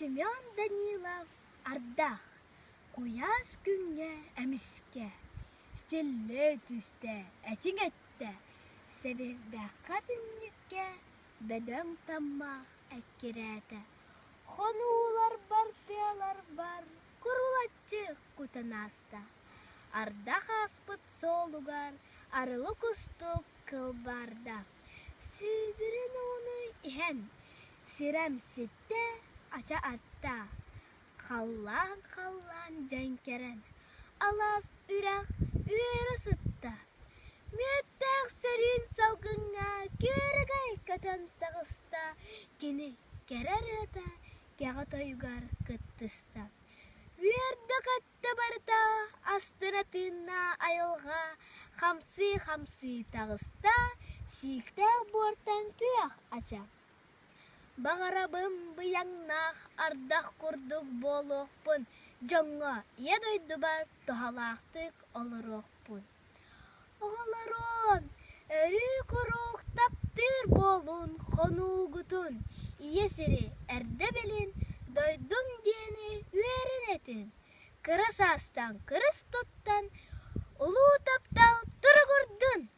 Семен Данилов ардах, куяс күңе әміске, стелле түсті әтіңетті, сәбірді қатыннікке, бәдөң тамма әккереті. Хонуулар бар, тиялар бар, курулатчы кутанаста. Ардах аспыт солугар, арылы куступ кылбарда. Сүйдірін оны иһен, сирем сетте, ача атта. Қаллан жәнкерен, алас үрәк үйері сытта. Меттәк сөрін салғыңа, көрігай көтен тағыста. Кені керер өті, кеғата югар кыттыста. Үйерді қатты барда, астына тынна айылға, хамсы тағыста, сиіктәк бортан күйақ ача. Бағарабым бұяңнақ, ардақ күрдік болуқпын, жаңға едойды бар тұхалақтық олыроқпын. Оғаларым, өрі күрік таптыр болун қонуғытын, иесірі әрді білін, дойдым дені үйерін әтін. Кырыс астан, кырыс тұттан, ұлу таптал тұры көрдін.